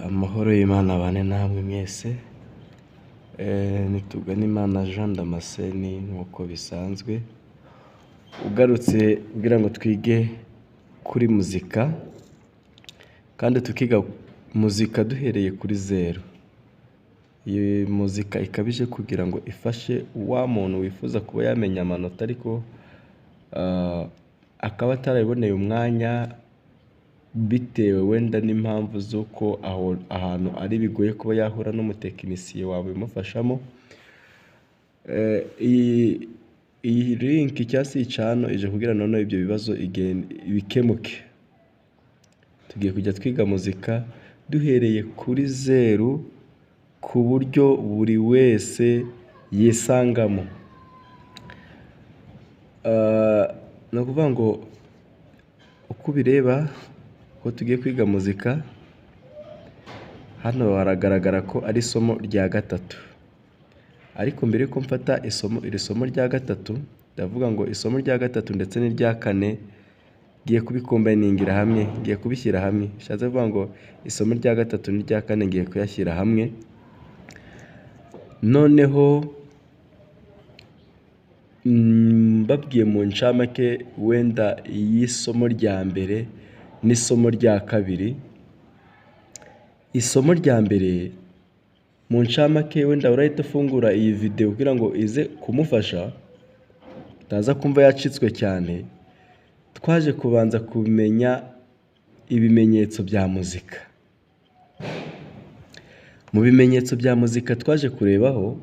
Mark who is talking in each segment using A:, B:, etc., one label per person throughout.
A: Amahoro y'Imana abane namwe mwese. Nitugana Imana Jean Damascene nk'uko bisanzwe, ugarutse kugira ngo twige kuri muzika, kandi tukiga muzika duhereye kuri zero. Iyi muzika ikabije kugira ngo ifashe wa muntu wifuza kuba yamenya amanota ariko akaba atarabiboneye umwanya bitewe wenda n'impamvu z'uko ahantu ari bigoye kuba yahura n'umutekinisiye wawe bimufashamo. Iyi link cyangwa se iyi channel ije kugira noneho ibyo bibazo bikemuke. Tugiye kujya twiga muzika duhereye kuri zero ku buryo buri wese yisangamo. Ni ukuvuga ngo uko ubireba ko tugiye kwiga muzika, hano haragaragara ko ari isomo rya gatatu, ariko mbere yuko mfata iri somo rya gatatu, ndavuga ngo isomo rya gatatu ndetse n'irya kane ngiye kubikombiningira hamwe, ngiye kubishyira hamwe. Bishatse kuvuga ngo isomo rya gatatu n'irya kane ngiye kuyashyira hamwe, noneho mbabwiye mu ncamake wenda y'isomo rya mbere n'isomo rya kabiri. Isomo rya mbere mu ncamake wenda urahita ufungura iyi video kugira ngo ize kumufasha utaza kumva yacitswe cyane. Twaje kubanza kumenya ibimenyetso bya muzika. Mu bimenyetso bya muzika twaje kurebaho,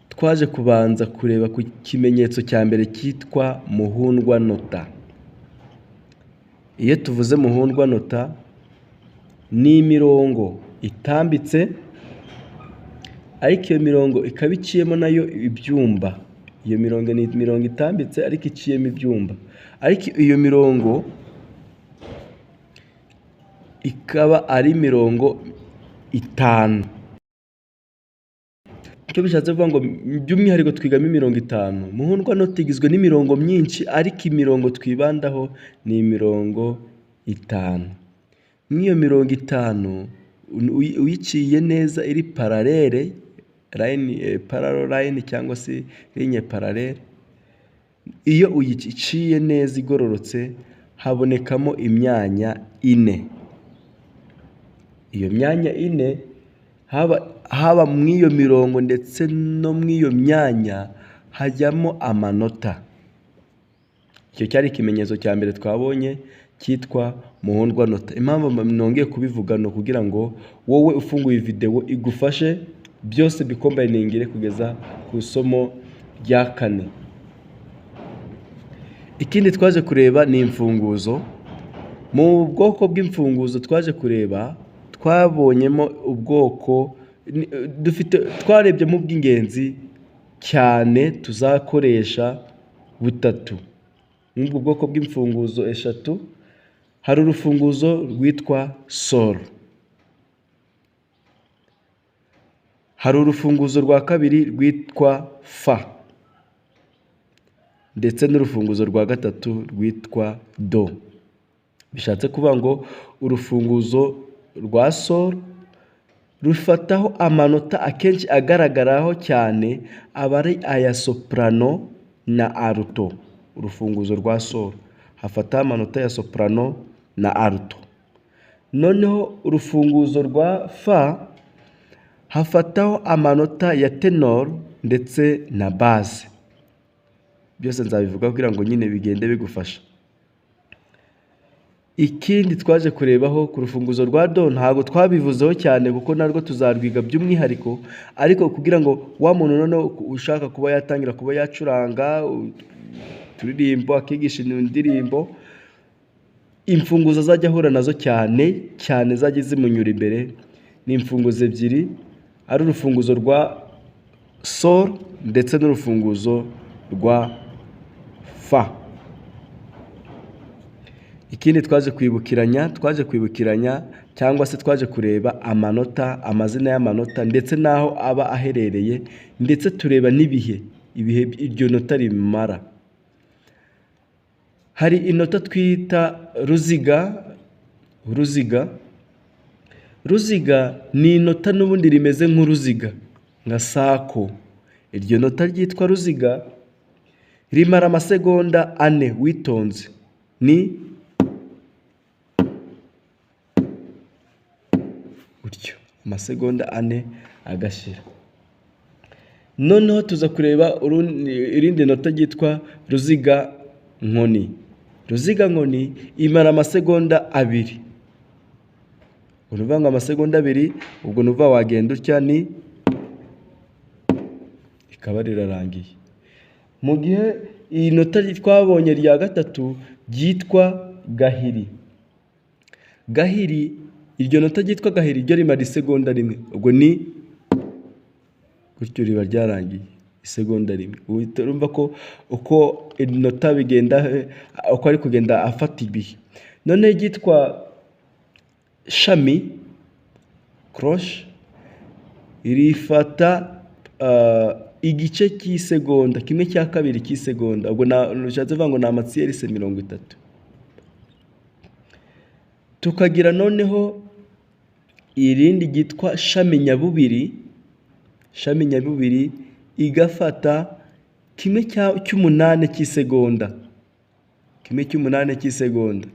A: twaje kubanza kureba ku kimenyetso cya mbere cyitwa muhundwa nota. Iyo tuvuze muhundwa nota ni imirongo itambitse, ariko iyo mirongo ikaba iciyemo nayo ibyumba. Iyo mirongo ni imirongo itambitse ariko iciyemo ibyumba, ariko iyo mirongo ikaba ari imirongo itanu. Icyo bishatse kuvuga ngo by'umwihariko twigamo imirongo itanu. Muhundwa nota igizwe n'imirongo myinshi, ariko imirongo twibandaho ni imirongo itanu. Nk'iyo mirongo itanu uyiciye neza iri parallel line cyangwa se ligne parallel, iyo uyiciye neza igororotse habonekamo imyanya ine. Iyo myanya ine haba mw'iyo mirongo ndetse no mw'iyo myanya hajyamo amanota. Icyo cyari ikimenyetso cya mbere twabonye cyitwa muhundwa nota. Impamvu nongeye kubivuga no kugira ngo wowe ufunguye video igufashe byose bikombaningire kugeza ku isomo rya kane. Ikindi twaje kureba ni imfunguzo. Mu bwoko bw'imfunguzo twaje kureba, twabonyemo ubwoko twarebye mu bw'ingenzi cyane tuzakoresha butatu. N'ubwo bwoko bw'imfunguzo eshatu, hari urufunguzo rwitwa sol, hari urufunguzo rwa kabiri rwitwa fa, ndetse n'urufunguzo rwa gatatu rwitwa do. Bishatse kuvuga ngo urufunguzo rwa sol rufataho amanota akenshi agaragaraho cyane aba ari aya soprano na alto. Urufunguzo rwa sol hafataho amanota ya soprano na alto. Noneho urufunguzo rwa fa hafataho amanota ya tenor ndetse na basse. Byose nzabivuga kugira ngo nyine bigende bigufasha. Ikindi twaje kurebaho ku rufunguzo rwa do ntabwo twabivuzeho cyane kuko narwo tuzarwiga by'umwihariko, ariko kugira ngo wa muntu noneho ushaka kuba yatangira kuba yacuranga turirimbo, akigisha indirimbo, imfunguzo azajya ahura nazo cyane zajya zimunyura imbere ni imfunguzo ebyiri, ari urufunguzo rwa sol ndetse n'urufunguzo rwa fa. Ikindi twaje kwibukiranya cyangwa se twaje kureba amanota, amazina y'amanota ndetse n'aho aba aherereye, ndetse tureba n'ibihe iryo nota rimara. Hari inota twita ruziga, uruziga. Ruziga ni inota n'ubundi rimeze nk'uruziga nka sako. Iryo nota ryitwa ruziga rimara amasegonda 4 witonze. Ni gutyo amasegonda 4 agashira. Noneho tuza kureba irindi nota ryitwa ruziga nkoni. Ruziga nkoni imara amasegonda 2. Uruvanga amasegonda 2, ubwo nuva wagenda utya ni ikaba rirarangiye. Mu gihe iyi nota twabonye rya gatatu ryitwa gahiri. Gahiri, iryo nota ryitwa gahiri ryo rimara isegonda 1. Ubwo ni gutyo riba ryarangiye isegonda 1. Urumva ko uko inota bigenda uko ari kugenda afata ibihe. None ryitwa shami croche irifata igice cy'isegonda, 1/2 cy'isegonda. Ubwo nashatse vuga ngo ni amatsiyerisi 30. Tukagira noneho irindi ryitwa shami nyabubiri. Shami nyabubiri igafata 1/8 cy'isegonda. 1/8 cy'isegonda.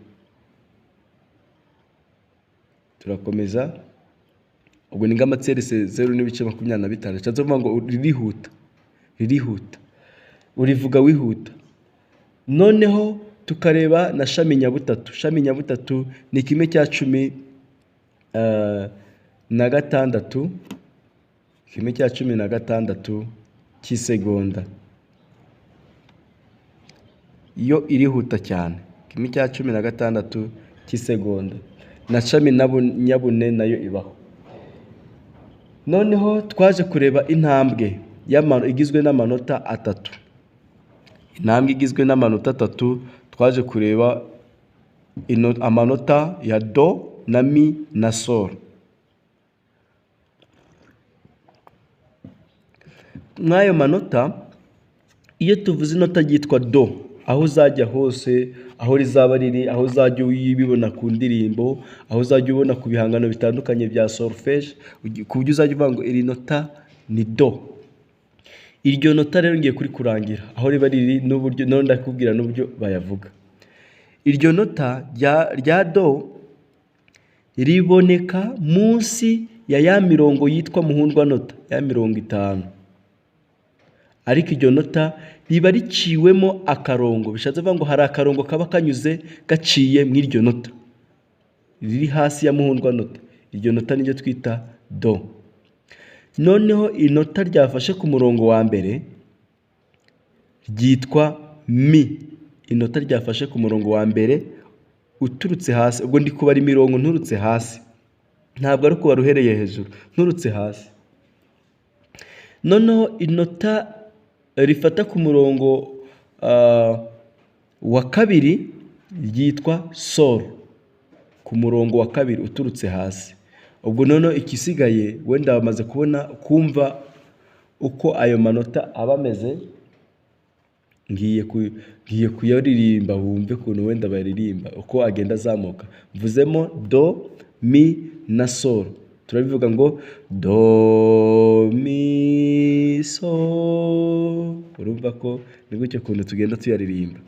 A: Turakomeza. Ubwo ni ngamatsiyerisi 0.25. Nashatse vuga ngo ririhuta. Urivuga wihuta. Noneho tukareba na shami nyabutatu. Shami nyabutatu ni 1/16. 1/16 cy'isegonda. Iyo irihuta cyane. 1/16 cy'isegonda. Na shami nyabune nayo ibaho. Noneho twaje kureba intambwe igizwe n'amanota 3. Intambwe igizwe n'amanota 3 twaje kureba amanota ya do na mi na sol. Mw'ayo manota iyo tuvuze inota ryitwa do, aho uzajya hose, aho rizaba riri, aho uzajya uyibibona ku ndirimbo, aho uzajya ubona ku bihangano bitandukanye bya solfège, ku buryo uzajya uvuga ngo iri nota ni do. Iryo nota rero ngiye kuri kurangira aho riba riri n'uburyo none ndakubwira n'uburyo bayavuga. Iryo nota rya do riboneka munsi ya mirongo yitwa muhundwa nota, ya 50. Ariko iryo nota riba riciwemo akarongo. Bishatse vuga ngo hari akarongo kaba kanyuze gaciye mu iryo nota riri hasi ya muhundwa nota. Iryo nota niryo twita do. Noneho inota ryafashe ku murongo wa mbere ryitwa mi. Inota ryafashe ku murongo wa mbere uturutse hasi. Ubwo ndi kubara imirongo nturutse hasi, ntabwo ari kubara uhereye hejuru, nturutse hasi. Noneho inota rifata ku murongo wa kabiri ryitwa sol. Ku murongo wa kabiri uturutse hasi. Ubwo noneho ikisigaye wenda bamaze kumva uko ayo manota aba ameze. Ngiye kuyaririmba wumve ukuntu wenda baririmba uko agenda azamuka. Mvuzemo do, mi na sol. Turabivuga ngo do, mi, sol. Urumva ko ni gutyo kuntu tugenda tuyaririmba.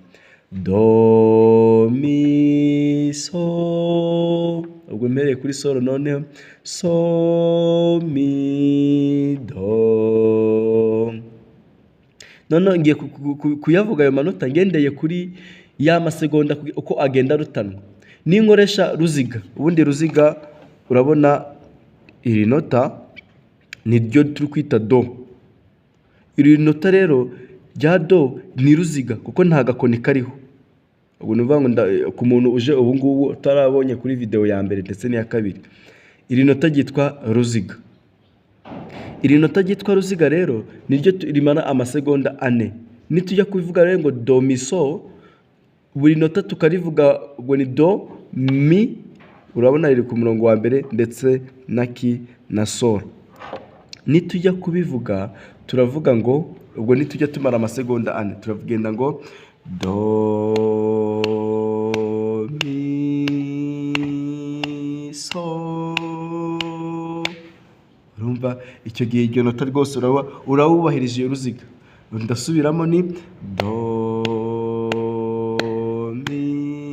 A: Do, mi, sol. Ubwo mpereye kuri sol noneho so, mi, do. Noneho ngiye kuyavuga ayo manota ngendeye kuri ya masegonda uko agenda rutanwa. Ninkoresha ruziga, ubundi ruziga urabona iri nota niryo turi kwita do. Iri nota rero rya do ni ruziga kuko nta gakoni kariho. Ubwo nuvuga ngo ku muntu uje ubu ngubu utarabonye kuri video ya mbere ndetse n'iya kabiri, iri nota ryitwa ruziga. Iri nota ryitwa ruziga rero niryo rimara amasegonda 4. Nitujya kubivuga rero ngo do, mi, sol, buri nota tukarivuga ubwo ni do, mi, urabona riri ku murongo wa mbere ndetse na ki na sol. Nitujya kubivuga turavuga ngo ubwo nitujya tumara amasegonda 4 turavugenda ngo do, mi, so. Urumva icyo gihe iryo nota rwose urawubahirije iyo ruziga. Ndasubiramo ni do mi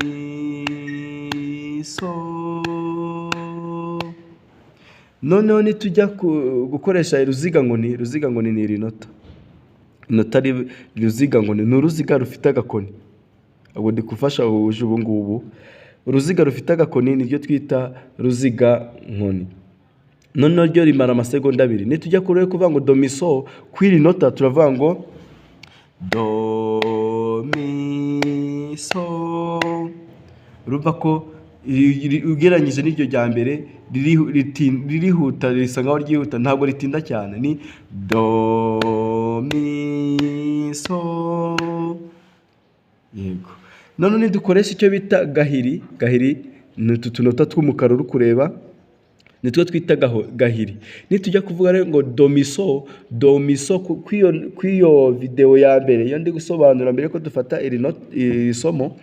A: so. Noneho nitujya gukoresha uruziga ngoni ni iri nota. Inota ruziga ngoni ni uruziga rufite agakoni. Ubwo ndi kufasha uje ubu ngubu. Uruziga rufite agakoni niryo twita ruziga nkoni. Noneho ryo rimara amasegonda 2. Nitujya kuvuga ngo do mi so kwiri nota turavuga ngo do mi so. Urumva ko ugereranyije n'iryo rya mbere ririhuta, risa nkaho ryihuta, ntabwo ritinda cyane. Ni do mi so. Yego. None nidukoresha icyo bita gahiri ni utu tunota tw'umukara uri kureba, nitwo twita gahiri. Nitujya kuvuga rero ngo do mi so kw'iyo video ya mbere iyo ndi gusobanura mbere ko dufata iri somo,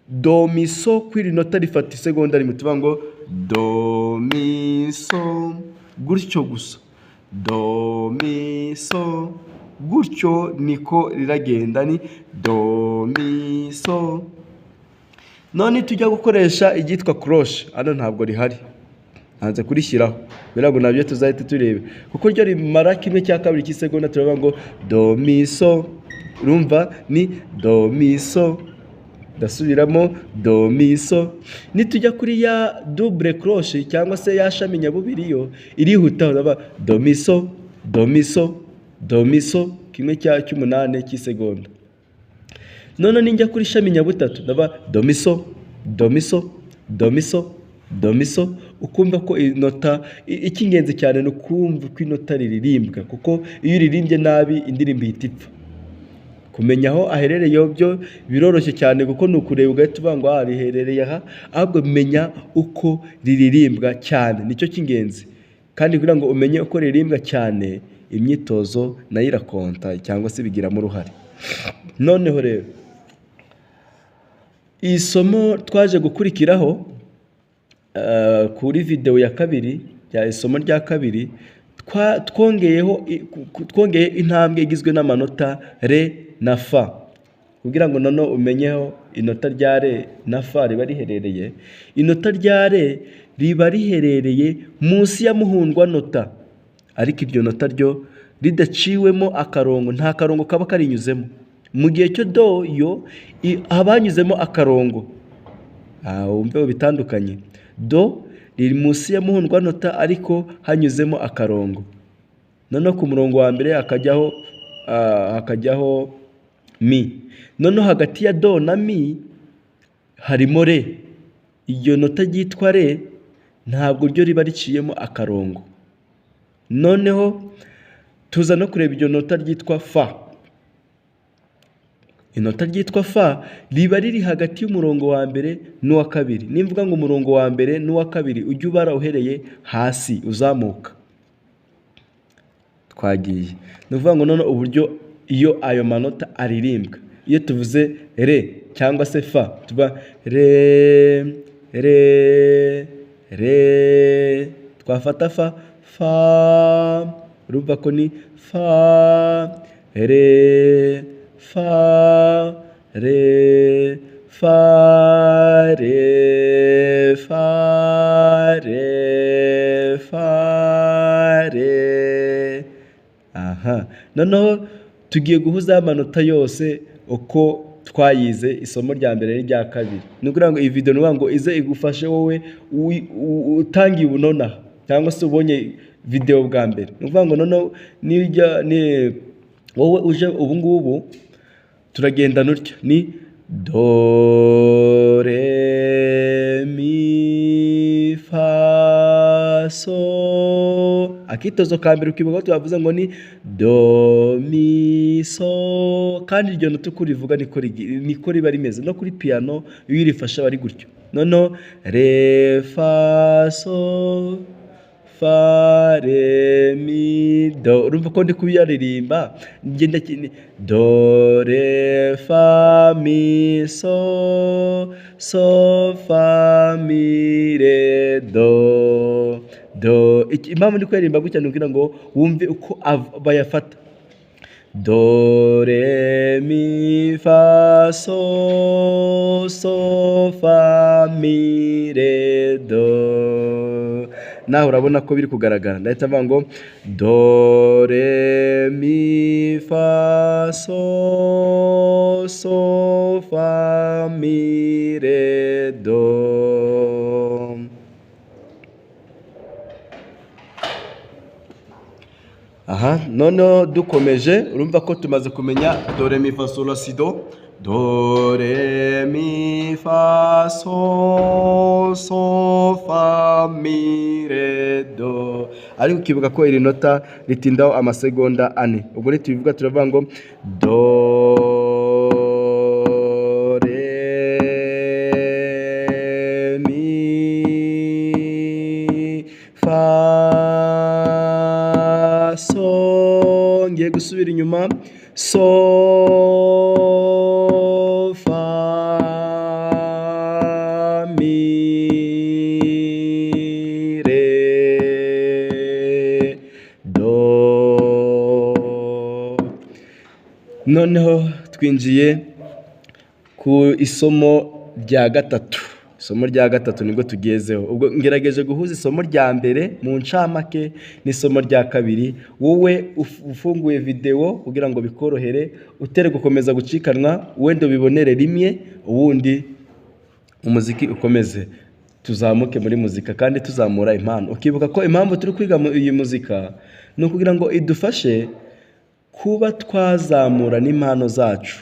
A: do mi so kw'iri nota rifata isegonda rimwe. Tuvuga ngo do mi so gutyo gusa, do mi so gutyo niko riragenda, ni do mi so. None tujya gukoresha iryitwa cloche, hano ntabwo rihari, hanze kurishyiraho birago nabyo tuzahita turebe kuko ryo rimara kimwe cya kabiri cy'isegonda. Turavuga ngo do mi so. Urumva ni do mi so. Ndasubiramo do mi so. Nitujya kuri ya double cloche cyangwa se ya shami nyabubiri yo irihuta, uraba do mi so do mi so do mi so kimwe cya 8 cy'isegonda. None ninjya kuri shami nyabutatu ndaba do mi so do mi so do mi so do mi so. Ukumva ko inota ikingenzi cyane no kumva ko inota riririmbwa, kuko iyo uririmbye nabi indirimbo ihita ipfa. Kumenya aho aherereye byo biroroshye cyane, kuko nukureba ugahita uvuga ngo riherereye aha, ahubwo menya uko riririmbwa cyane, nicyo kingenzi. Kandi kugira ngo umenye uko riririmbwa cyane, imyitozo nayo irakonta cyangwa se bigiramo uruhare. Noneho rero isomo twaje gukurikiraho kuri video ya kabiri ya isomo rya kabiri, twongeye intambwe igizwe n'amanota re na fa, kugira ngo none umenyeho inota rya re na fa riba riherereye. Inota rya re riba riherereye munsi ya muhundwa nota, ariko iryo nota ryo ridaciwemo akarongo, nta karongo kaba karinyuzemo. Mu gihe cyo do yo abanyuzemo akarongo. Umve bitandukanye. Do riri munsi ya muhundwa nota ariko hanyuzemo akarongo. None ku murongo wa mbere hakajyaho mi. None hagati ya do na mi harimo re. Iryo nota ryitwa re ntabwo ryo riba riciyemo akarongo. Noneho tuza no kureba iryo nota ryitwa fa. Inota ryitwa fa riba riri hagati y'umurongo wa mbere n'uwa kabiri. Nimvuga ngo umurongo wa mbere n'uwa kabiri ujye ubara uhereye hasi uzamuka. Twagiye. Nuvuga ngo none uburyo iyo ayo manota aririmbwa. Iyo tuvuze re cyangwa se fa, tuba re re re, twafata fa, urumva ko ni fa re fa re fa re fa re fa re. Aha, noneho tugiye guhuza amanota yose uko twayize isomo rya mbere n'irya kabiri. Nukugira ngo iyi video nuvuga ngo ize igufashe wowe utangiye ubunona cyangwa se ubonye video bwa mbere. Nukuvuga ngo noneho ni wowe uje ubu ngubu turagenda nutyo, ni do re mi fa so. Akitozo ka mbere ukibuka tubavuze ngo ni do mi so, kandi iryo nota kurivuga niko riba rimeze no kuri piano iyo irifasha bari gutyo. Noneho re fa so fa re mi do. Urumva ko ndi kuyaririmba ngenda do re fa mi so fa mi re do. Impamvu ndi kuririmba gutya ni ukugira ngo wumve uko bayafata. Do re mi fa so fa mi re do. Naho urabona ko biri kugaragara, ndahita mvuga ngo do re mi fa so fa mi re do. Aha, noneho dukomeje urumva ko tumaze kumenya do re mi fa so la si do. Do re mi fa so fa mi re do. Ariko ukibuka ko iri nota ritindaho amasegonda 4. Ubwo nitubivuga turavuga ngo do re mi fa so, ngiye gusubira inyuma, so fa mi re do. Noneho twinjiye ku isomo rya gatatu. Isomo rya gatatu nibwo tugezeho. Ubwo ngerageje guhuza isomo rya mbere mu ncamake n'isomo rya kabiri. Wowe ufunguye video kugira ngo bikorohere, utere gukomeza gucikanwa, wende bibonere rimwe, ubundi umuziki ukomeze. Tuzamuke muri muzika kandi tuzamura impano. Ukibuka ko impamvu turi kwiga iyi muzika ni ukugira ngo idufashe kuba twazamura n'impano zacu.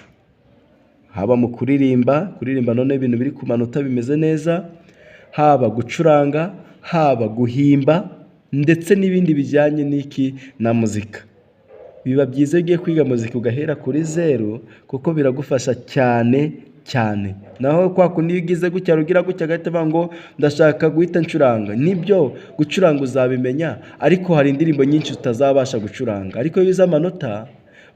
A: Haba mu kuririmba none ibintu biri ku manota bimeze neza, haba gucuranga, haba guhimba, ndetse n'ibindi bijyanye n'iki na muzika. Biba byiza ugiye kwiga muzika ugahera kuri 0 kuko biragufasha cyane. Naho kwa kundi ugize gutya rugira gutya gahita bavuga ngo ndashaka guhita ncuranga. Nibyo gucuranga uzabimenya, ariko hari indirimbo nyinshi utazabasha gucuranga. Ariko iyo uzi amanota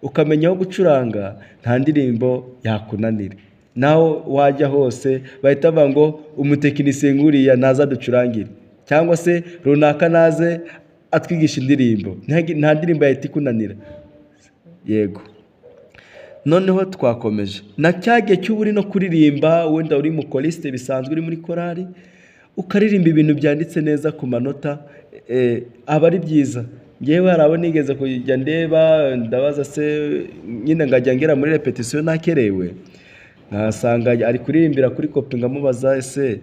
A: ukamenya aho gucuranga, nta ndirimbo yakunanira. Naho wajya hose bahita bavuga ngo umutekinisiye nguriya naza ducurangire, cyangwa se runaka naze atwigisha indirimbo, nta ndirimbo yahita ikunanira. Yego. Noneho twakomeje na cyage cy'uburi no kuririmba, wenda uri mu choriste bisanzwe, uri muri korali, ukaririmba ibintu byanditse neza ku manota, aba ari byiza. Ngewe harabo nigeze kujya ndeba, ndabaza se nyine ngajya ngera muri repetition nakerewe, nkasanga ari kuririmbira kuri kopi, ngamubaza ese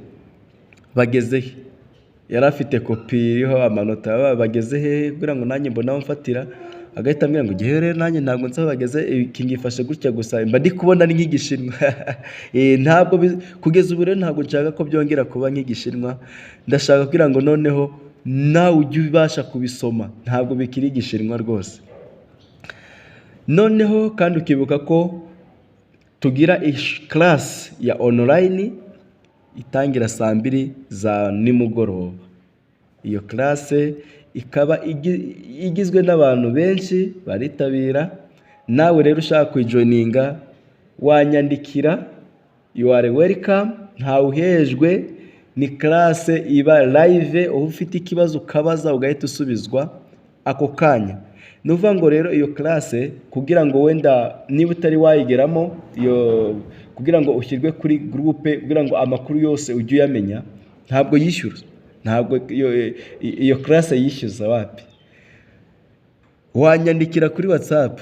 A: bageze he. Yari afite kopi iriho amanota, bageze he kugira ngo nanjye mbona mfatira. Agahita ambwira ngo gihe rero nanjye ntabwo nzi aho bageze, iki ngifashe gutya gusa, mba ndi kubona ari nk'igishinwa. Ntabwo kugeza ubu rero ntabwo nshaka ko byongera kuba nk'igishinwa. Ndashaka kugira ngo noneho nawe ujye ubasha kubisoma, ntabwo bikiri igishinwa rwose. Noneho kandi ukibuka ko tugira class ya online itangira saa 2 za nimugoroba. Iyo class ikaba igizwe n'abantu benshi baritabira. Nawe rero ushaka kujoininga wanyandikira, you are welcome, ntawe uhejwe. Ni class iba live, aho ufite ikibazo ukabaza ugahita usubizwa ako kanya. Nuvuga ngo rero iyo class kugira ngo wenda niba utari wayigeramo, iyo kugira ngo ushyirwe kuri groupe, kugira ngo amakuru yose ujye uyamenya, ntabwo yishyura. Ntabwo iyo class yishyuza wapi. Wanyandikira kuri WhatsApp.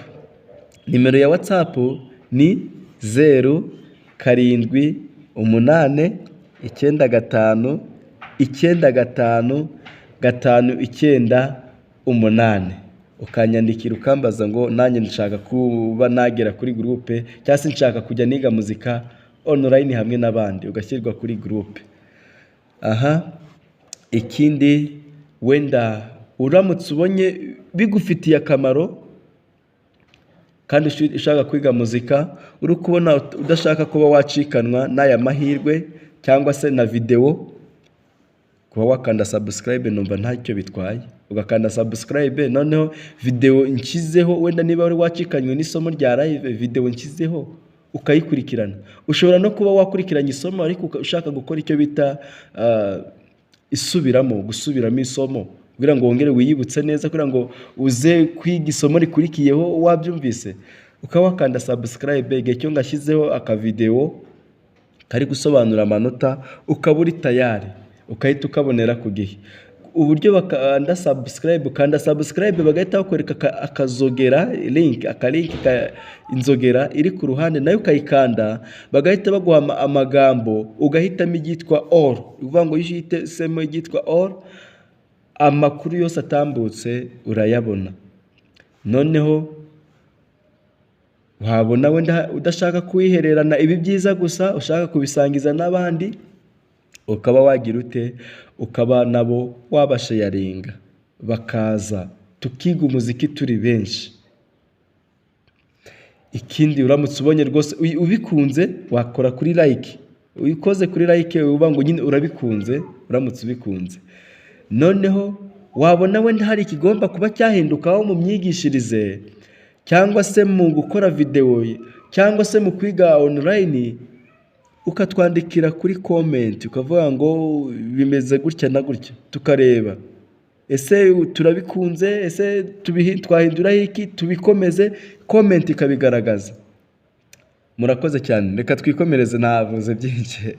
A: Nimero ya WhatsApp ni 0778959558. Ukanyandikira ukambaza ngo nanjye nshaka kuba nagera kuri groupe, cyangwa se nshaka kujya niga muzika online hamwe n'abandi, ugashyirwa kuri groupe. Aha, ikindi wenda uramutse ubonye bigufitiye akamaro kandi ushaka kwiga muzika, uri kubona udashaka kuba wacikanwa n'aya mahirwe cyangwa se na video, kuba wakanda subscribe numva ntacyo bitwaye, ugakanda subscribe noneho video nshyizeho, wenda niba wari wacikanywe n'isomo rya live, video nshyizeho ukayikurikirana. Ushobora no kuba wakurikiranye isomo ariko ushaka gukora icyo bita gusubiramo isomo kugira ngo wongere wiyibutse neza, kugira ngo uze kwiga isomo rikurikiyeho wabyumvise, ukaba wakanda subscribe. Igihe cyo ngashyizeho akavideo kari gusobanura amanota ukaba uri tayari, ukahita ukabonera ku gihe. Uburyo bakanda subscribe, ukanda subscribe bagahita bakwereka akazogera link, inzogera iri ku ruhande nayo ukayikanda, bagahita baguha amagambo ugahitamo iryitwa all. Uvuga ngo iyo uhisemo iryitwa all, amakuru yose atambutse urayabona. Noneho wabona wenda udashaka kuyihererana ibi byiza gusa, ushaka kubisangiza n'abandi, ukaba wagira ute, ukaba nabo wabashayaringa bakaza tukiga umuziki turi benshi. Ikindi uramutse ubonye rwose ubikunze wakora kuri like, uyikoze kuri like uvuga ngo nyine urabikunze, uramutse ubikunze. Noneho wabona wenda hari ikigomba kuba cyahindukaho mu myigishirize, cyangwa se mu gukora video, cyangwa se mu kwiga online, ukatwandikira kuri comment ukavuga ngo bimeze gutya na gutya, tukareba ese turabikunze, ese twahindura iki, tubikomeze. Comment ikabigaragaza. Murakoze cyane, reka twikomereze, navuze byinshi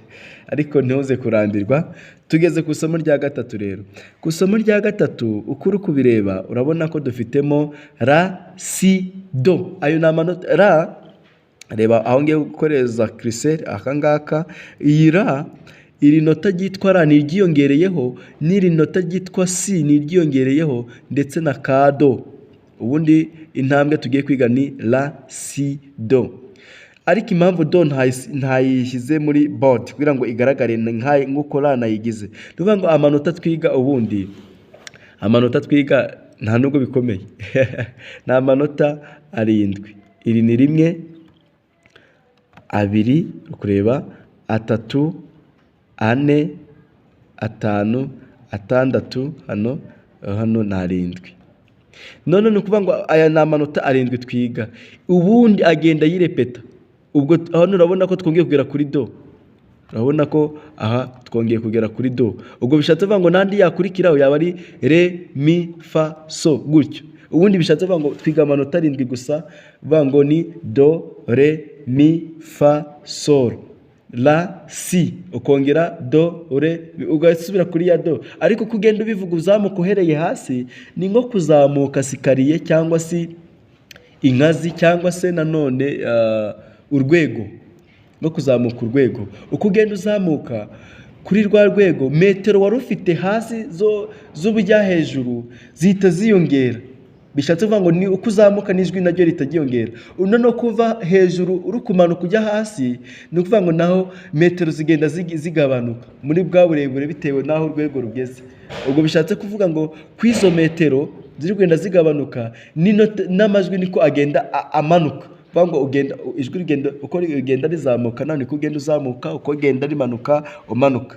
A: ariko ntuze kurambirwa. Tugeze ku isomo rya gatatu rero. Ku isomo rya gatatu uko uri kubireba urabona ko dufitemo ra, si, do. Ayo ni amanota. Ra, reba aho ngiye gukoreza curseur akangaka, iyi ra, iri nota ryitwa ra ni iryiyongereyeho, n'iri nota ryitwa si ni iryiyongereyeho, ndetse na ka do. Ubundi intambwe tugiye kwiga ni la, si, do. Ariko impamvu do ntayishyize muri board kugira ngo igaragare nk'uko ra nayigize, nuvuga ngo amanota twiga ubundi, amanota twiga nta nubwo bikomeye ni amanota 7. Iri ni 1, 2, kureba 3, 4, 5, 6, hano ni 7. None ni ukuvuga ngo aya ni amanota 7 twiga, ubundi agenda yirepeta. Ubwo hano urabona ko twongeye kugera kuri do, urabona ko aha twongeye kugera kuri do. Ubwo bishatse kuvuga ngo nandi yakurikiraho yaba ari re, mi, fa, so gutyo. Ubundi bishatse kuvuga ngo twiga amanota 7 gusa, uvuga ngo ni do, re, mi, fa, sol, la, si, ukongera do, re, ugasubira kuri ya do. Ariko kugenda ubivuga uzamuka uhereye hasi, ni nko kuzamuka sikariye cyangwa se ingazi, cyangwa se nanone urwego, no kuzamuka urwego. Uko ugenda uzamuka kuri rwa rwego, metero wari ufite hasi z'ubujya hejuru zihita ziyongera. Bishatse kuvuga ngo ni uko uzamuka n'ijwi naryo ritagiyongera. No kuva hejuru uri kumanuka ujya hasi, ni ukuvuga ngo naho metero zigenda zigabanuka muri bwa burebure bitewe n'aho urwego rugeze. Ubwo bishatse kuvuga ngo kwizo metero ziri kugenda zigabanuka, n'amajwi niko agenda amanuka. Kuvuga ngo ijwi rigenda uko rigenda rizamuka, naho niko ugenda uzamuka, uko ugenda rimanuka umanuka.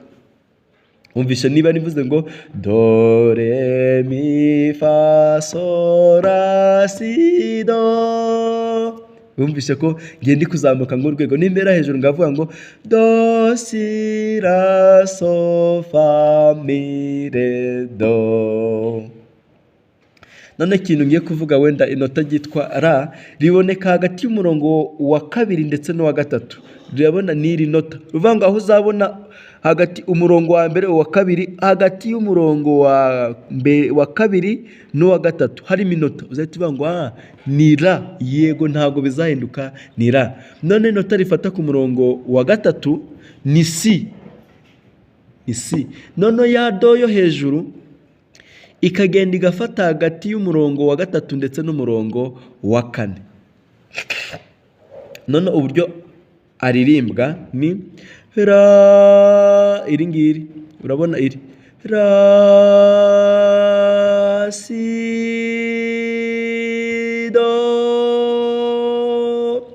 A: Umvishe niba nivuze ngo do, re, mi, fa, sol, la, si, do, umvishe ko ngenda kuzamuka ng'urwego. Nimbera hejuru ngavuga ngo do, si, la, so, fa, mi, re, do. None ikintu ngiye kuvuga, wenda inota ryitwa ra riboneka hagati y'umurongo wa 2 ndetse n'uwa 3. Urabona n'iri nota, uvuga ngo aho uzabona hagati umurongo wa mbere, uwa 2, hagati y'umurongo wa 2 n'uwa 3 harimo inota, uzahita uvuga ngo ni ra. Yego, ntago bizahinduka, ni ra. None inota rifata ku murongo wa 3 ni si, none ya do yo hejuru ikagenda igafata hagati y'umurongo wa 3 ndetse n'umurongo wa 4. None uburyo aririmbwa ni ra, iri ngiri urabona, iri ra, si, do.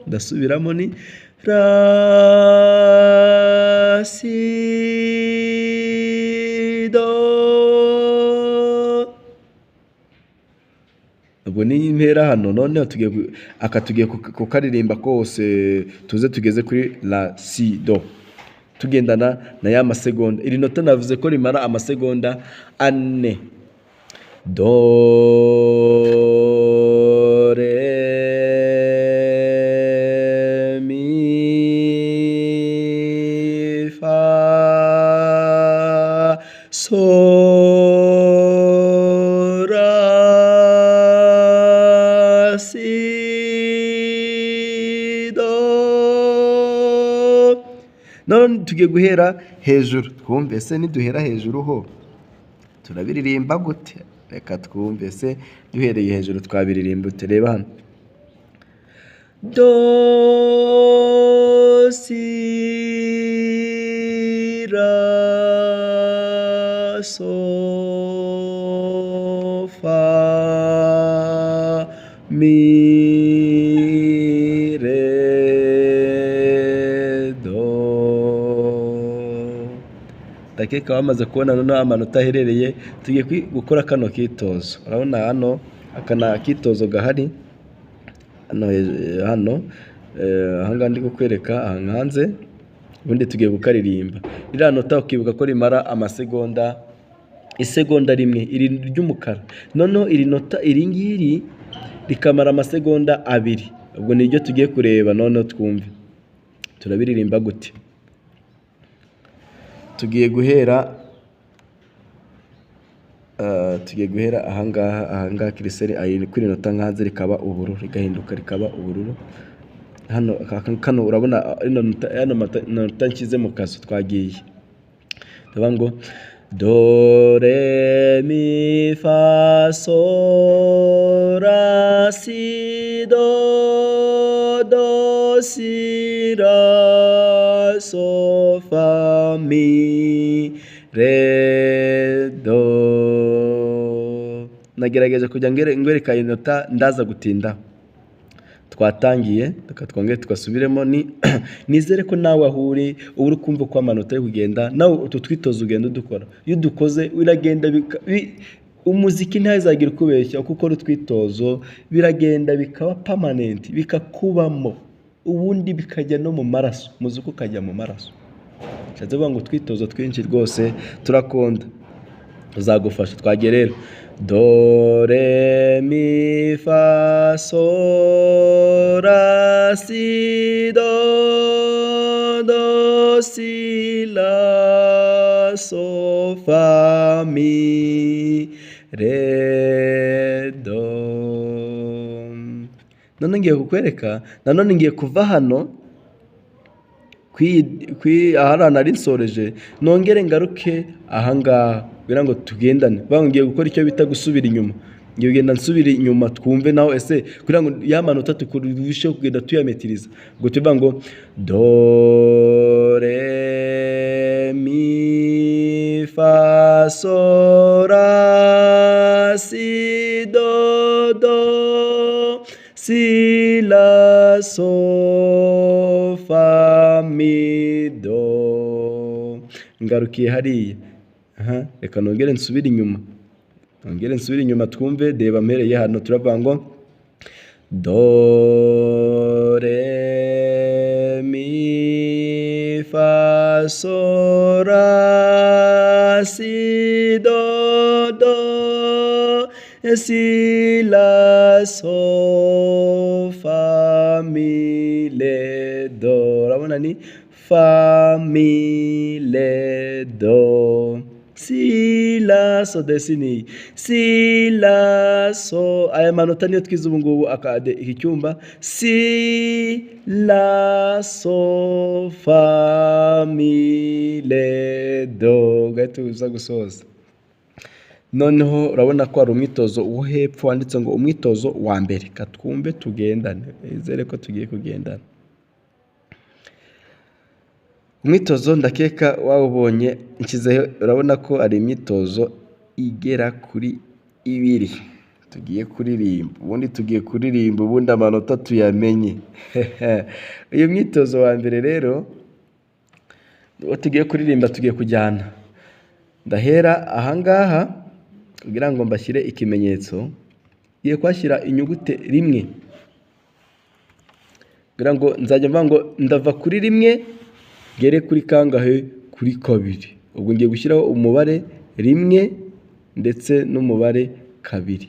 A: Ndasubiramo, ni ra, si, do. ubwo ni impera hano, noneho tugiye kukaririmba kose tuze tugeze kuri la si do tugendana na ya masegonda. Iri nota navuze ko rimara amasegonda 4. Do re mi fa so ra si do. None tugiye guhera hejuru, twumve ese niduhera hejuru ho turabiririmba gute? Reka twumve ese duhereye hejuru twabiririmba ute. Reba hano, do si ra so fa mi re do. Ndakeka wamaze kubona noneho amanota aherereye. Tugiye gukora kano kitozo. Urabona hano akana kitozo gahari hano ahangaha ndi kukwereka hanze, ubundi tugiye gukaririmba. Iriya nota ukibuka ko rimara amasegonda, isegonda rimwe iri ry'umukara. Noneho iri nota iri ngiri rikamara amasegonda 2. Ubwo niryo tugiye kureba. Noneho twumve turabiririmba gute. Tugiye guhera ahangaha kiriseri ayiri kuri nota nkanze rikaba ubururu, rigahinduka rikaba ubururu. Hano urabona nota nshyize mu kazu twagiye. Ndavuga ngo do re mi fa so ra si do, do si ra so fa mi re do. Nagerageje kujya ngwereka inota ndaza gutinda. Twatangiye twongere tugasubiremo. Nizere ko nawe ahuri uri kumva ko amanota yo kugenda nawe utu twitozo ugenda dukora. Iyo dukoze uragenda umuziki ntazagira ukubeshya, kuko rutwitozo biragenda bikaba permanent, bikakubamo, ubundi bikajya no mu maraso, muziki ukajya mu maraso. Nshatse kuvuga ngo twitozo twinshi rwose turakonda, uzagufasha. Twagiye rero do re mi fa so ra si do, do si la so fa mi re do. None ngiye kukwereka, nanone ngiye kuva hano ahari nari nsoreje, nongere ngaruke ahangaha kugira ngo tugendane. Ngiye gukora icyo bita gusubira inyuma. Ngiye kugenda nsubira inyuma twumve naho ese kugira ngo ya manota tukurusheho kugenda tuyametiriza. Ngo tuvuga ngo do re mi fa so ra si do, do si la so fa mi do. Ngarukiye hariya. Reka nongere nsubire inyuma twumve. Deba mpereye hano turavuga ngo do re mi fa so ra si do, do si la so fa mi le do. Urabona ni fa mi le do, si la so desini, si la so. Aya manota niyo twize ubu ngubu iki cyumba. Si la so fa mi le do, gahita uza gusoza. Noneho urabona ko hari umwitozo wo hepfo wanditse ngo umwitozo wa mbere. Katwumve tugendane, izere ko tugiye kugendana. Umwitozo ndakeka wawubonye nshyizeho. Urabona ko ari imyitozo igera kuri 2 tugiye kuririmba, ubundi tugiye kuririmba, ubundi amanota tuyamenye. Uyu mwitozo wa mbere rero tugiye kuririmba, tugiye kujyana. Ndahera ahangaha kugira ngo mbashyire ikimenyetso. ngiye kuhashyira inyugute rimwe, kugira ngo nzajya mvuga ngo ndava kuri rimwe ngere kuri kangahe, kuri kabiri. Ubwo ngiye gushyiraho umubare rimwe ndetse n'umubare kabiri.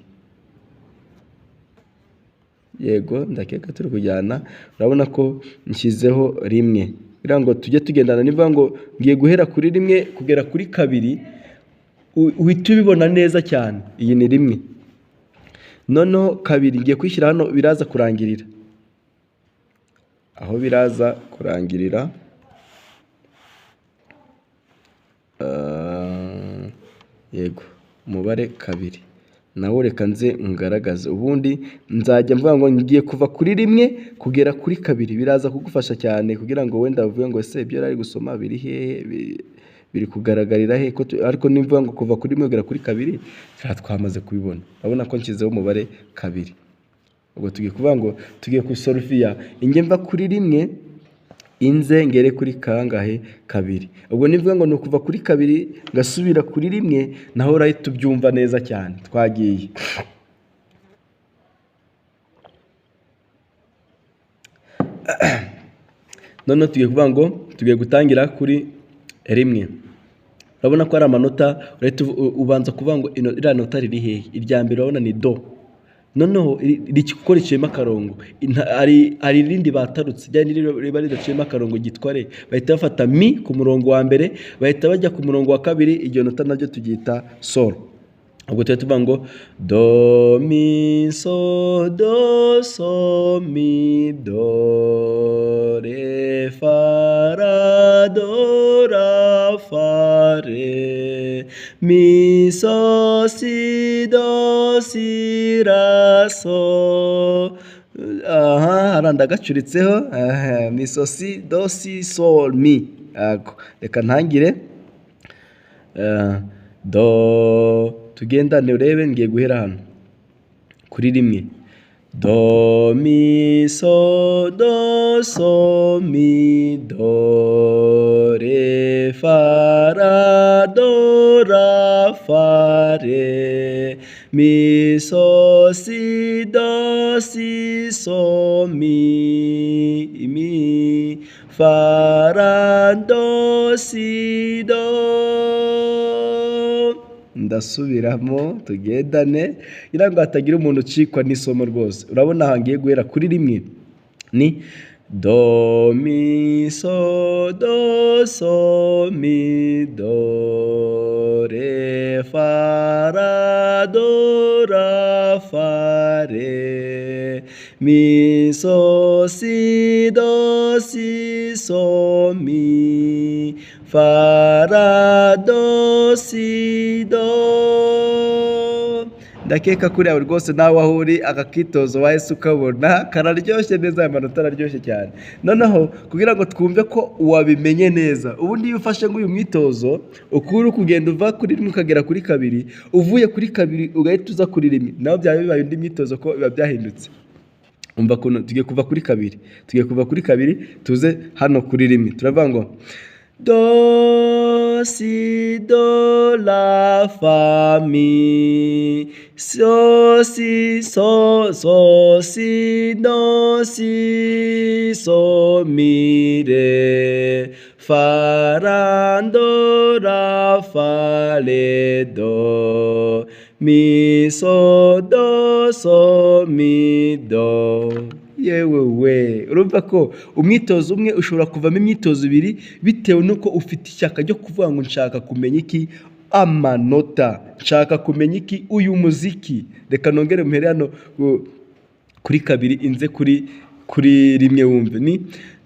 A: Yego, ndakeka turi kujyana. Urabona ko nshyizeho rimwe, kugira ngo tujye tugendana. Nivuga ngo ngiye guhera kuri rimwe kugera kuri kabiri, uhita ubibona neza cyane. Iyi ni rimwe, noneho kabiri ngiye kwishyira hano, biraza kurangirira aho biraza kurangirira. Yego, umubare kabiri nawo reka nze ngaragaze. Ubundi nzajya mvuga ngo ngiye kuva kuri rimwe kugera kuri kabiri. Biraza kugufasha cyane kugira ngo wenda uvuge ngo ese ibyo ari gusoma biri hehe, biri kugaragarira he. Ariko nimvuga ngo kuva kuri rimwe kugera kuri kabiri, twamaze kubibona. Urabona ko nshyizeho umubare kabiri. Ubwo tugiye kuvuga ngo tugiye kusolufiya inge mva kuri rimwe inze ngere kuri kangahe, kabiri. Ubwo nivuga ngo ni ukuva kuri kabiri ngasubira kuri rimwe, naho urahita ubyumva neza cyane. Twagiye. Noneho tugiye kuvuga ngo tugiye gutangira kuri rimwe. Urabona ko ari amanota, urahita ubanza kuvuga ngo iriya nota riri hehe. Irya mbere urabona ni do, noneho rikora riciyemo akarongo. Hari irindi batarutse, riba ridaciyemo akarongo ryitwa re. Bahita bafata mi ku murongo wa mbere, bahita bajya ku murongo wa kabiri. Iryo nota naryo turyita sol. Ubwo tuba tuvuga ngo do mi so do so mi do re fa ra do ra fa re mi so si do si ra so. Haranda gacuritseho. Mi so si do si sol mi. Reka ntangire. Do, tugendane urebe. Ngiye guhera hano kuri rimwe. Do mi so mi do re fa ra do ra fa re mi so si do si so mi fa ra do si do. Ndasubiramo tugendane kugira ngo hatagira umuntu ucikwa n'isomo rwose. Urabona aha ngiye guhera kuri rimwe ni do mi so mi do re fa ra do ra fa re mi so si do si so mi fa ra do si do. Ndakeka kuri aho rwose nawe aho uri aka kitozo wahise ukabona kararyoshye neza. Aya manota araryoshye cyane. Noneho kugira ngo twumve ko wabimenye neza, ubundi iyo ufashe nk'uyu mwitozo ukuri kugenda uva kuri rimwe ukagera kuri kabiri, uvuye kuri kabiri ugahita uza kuri rimwe, naho byaba bibaye undi mwitozo ko biba byahindutse. Umva ko tugiye kuva kuri kabiri, tuze hano kuri rimwe. Turavuga ngo do si do la fa mi so si so si do si so mi re fa ra do ra fa le do mi so mi do. Yewe we, urumva ko umwitozo umwe ushobora kuvamo imyitozo ibiri bitewe nuko ufite ishyaka ryo kuvuga ngo nshaka kumenya iki amanota, nshaka kumenya iki uyu muziki. Reka nongere muhere hano kuri kabiri inze kuri rimwe wumve. Ni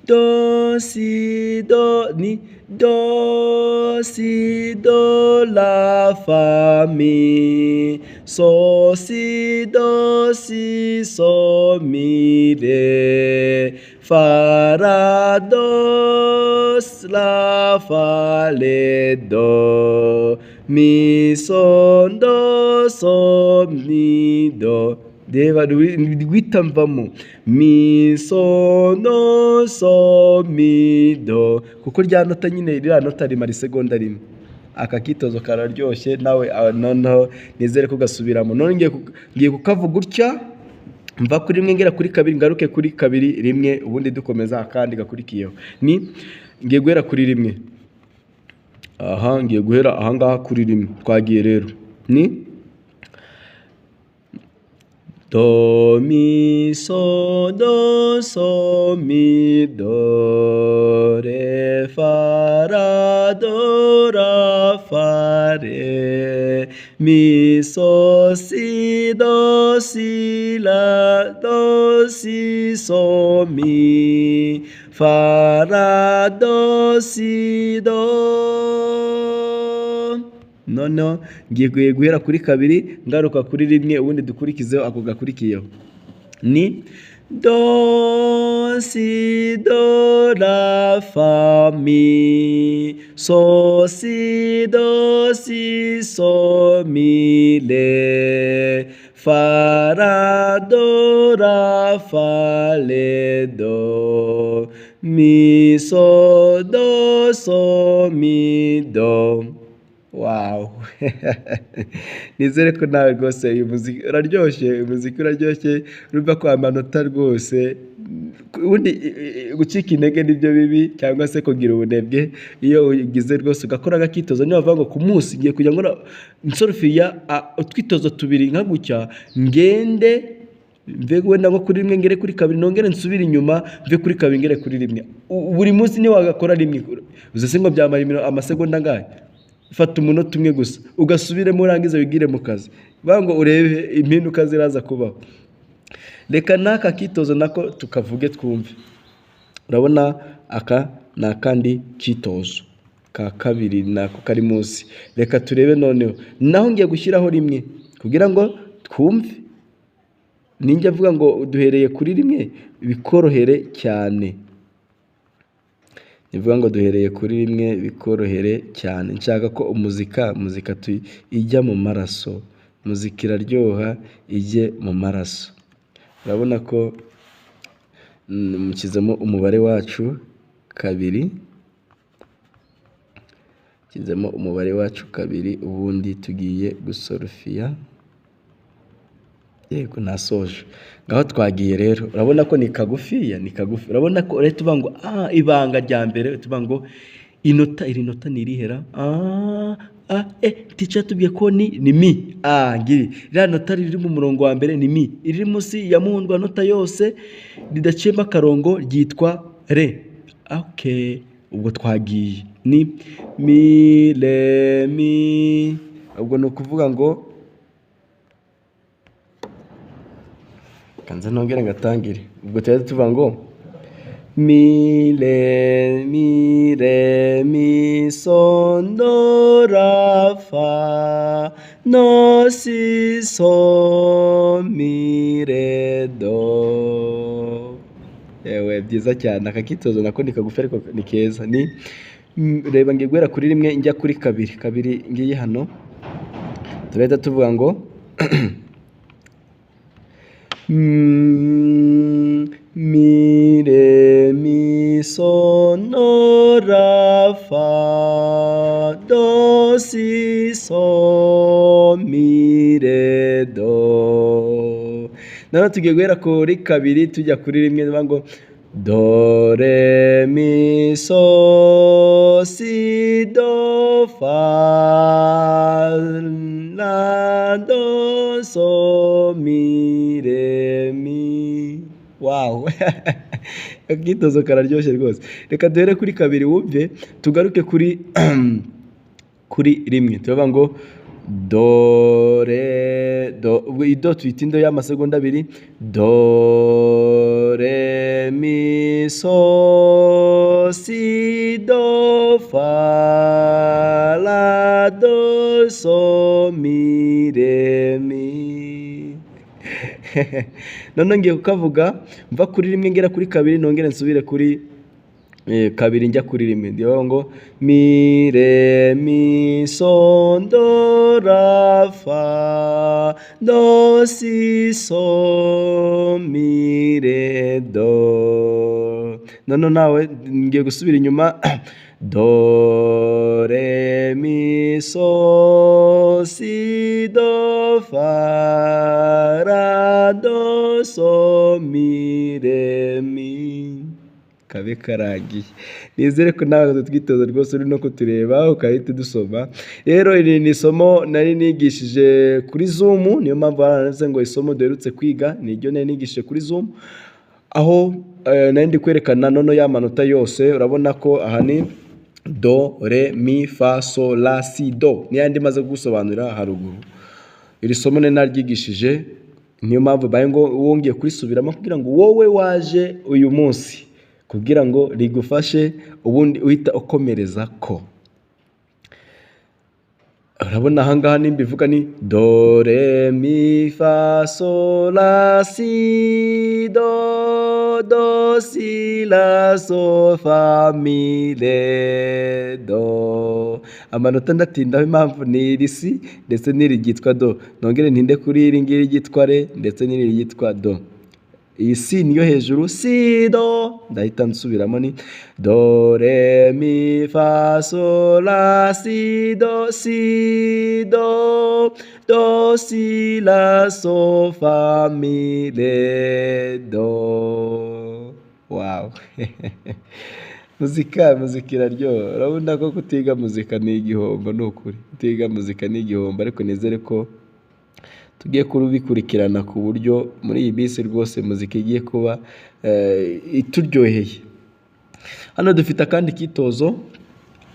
A: do si do, ni do si do la fa mi so si do si so mi re fa ra do la fa le do mi so mi do. Reba guhita mvamo mi so mi do, kuko rya nota nyine ririya nota rimara isegonda rimwe. aka kitozo kararyoshye nawe noneho nizere ko gasubiramo. None ngiye kukavuga gutya, mva kuri rimwe ngera kuri kabiri, ngaruke kuri kabiri rimwe, ubundi dukomeza akandi gakurikiyeho. Ngiye guhera kuri rimwe. Ngiye guhera ahangaha kuri rimwe. Twagiye rero. Do mi so mi do re fa re mi so si la do si so mi fa ra do si do. Noneho ngiye guhera kuri kabiri ngaruka kuri rimwe, ubundi dukurikizeho ako gakurikiyeho. Do si do la fa mi so si do si so mi le fa ra fa le do mi so mi do. Wow. Nizere ko nawe rwose uyu muziki uraryoshye, urumva ko amanota rwose, ubundi gucika intege nibyo bibi cyangwa se kugira ubunebwe. Iyo ugize rwose ugakora agakitozo, niyo bavuga ngo ku munsi ngiye kujya ngo nsorofiya utwitozo tubiri nka gutya, ngende mve wenda nko kuri rimwe ngere kuri kabiri, nongere nsubire inyuma mve kuri kabiri ngere kuri rimwe. Buri munsi niyo wagakora rimwe, uzi ngo byamara amasegonda angahe? Fata umunota umwe gusa ugasubiremo, urangiza wigire mu kazi, ngo urebe impinduka ziraza kubaho. Reka n'aka kitozo nako tukavuge twumve. Urabona aka ni akandi kitozo ka kabiri nako kari munsi. Reka turebe noneho, naho ngiye gushyiraho rimwe kugira ngo twumve. Ninjya avuga ngo duhereye kuri rimwe bikorohere cyane. Nivuga ngo duhereye kuri rimwe bikorohere cyane. Nshaka ko muzika ijya mu maraso, muzika iraryoha ijye mu maraso. Urabona ko mushyizemo umubare wacu kabiri, ubundi tugiye gusorofiya. Yego nasoje. Ngaho twagiye rero. Urabona ko ni kagufi. Urabona ko rero tuvuga ngo ibanga rya mbere tuvuga ngo iri nota ni irihera. Teacher tubwiye ko ni mi. Ngiri iriya nota riri mu murongo wa mbere ni mi, iri munsi ya muhundwa nota yose ridaciyemo akarongo ryitwa re. Ubwo twagiye ni mi re mi. Ubwo ni ukuvuga ngo kanza nongere ngatangire. Ubwo tuvuga ngo mi re mi so do ra fa no si so mi re do. Yewe byiza cyane, aka kitozo nako ni kagufi ariko ni keza. Reba ngiye guhera kuri rimwe njya kuri kabiri ngiye hano, turahita tuvuga ngo mi re mi so no ra fa do si so mi re do. Noneho tugiye guhera kuri kabiri tujya kuri rimwe, nivuga ngo do re mi so si do fa la do so mi re mi. Wow. Akitozo kararyoshye rwose. Reka duhere kuri kabiri wumve, tugaruke kuri rimwe. Tuvuga ngo do re do, ido tuyitinda y'amasegonda abiri. Do re mi so si do fa la do so mi re mi. None ngiye kukavuga mva kuri rimwe ngera kuri kabiri, nongere nsubire kuri kabiri njya kuri rimwe. Ndiho ngo mi re mi so do ra fa do si so mi re do. None nawe ngiye gusubira inyuma. do re mi so si do fa ra do so mi re mi. Kabe karangiye. Nizere ko nawe twitoza rwose uri no kutureba ukahita dusoma. Rero iri ni isomo nari nigishije kuri Zoom, niyo mpamvu baravuze ngo isomo duherutse kwiga niryo nari nigishije kuri Zoom, aho nari ndi kwerekana nono ya manota yose. Urabona ko aha ni do re mi fa so la si do, n'iyandi maze gusobanurira haruguru. Iri somo nari naryigishije, niyo mpamvu baye ngo wongeye kurisubiramo kugira ngo wowe waje uyu munsi kugira ngo rigufashe ubundi uhita ukomereza ko. Urabona ahangaha nimbivuga ni do re mi fa so la si do do si la so fa mi re do. Amanota ndatindaho impamvu ni iri si ndetse n'iri ryitwa do, nongere ntinde kuri iri ngiri ryitwa re ndetse n'iri ryitwa do. Iyi si niyo hejuru, si do, ndahita nsubiramo ni do re mi fa so la si do do si la so fa mi re do. Wow. Muzika iraryoha. Urabona ko kutiga muzika ni igihombo, ni ukuri kutiga muzika ni igihombo, ariko nizere ko tugiye kubikurikirana ku buryo muri iyi bisi rwose muzika igiye kuba ituryoheye. Hano dufite akandi kitozo,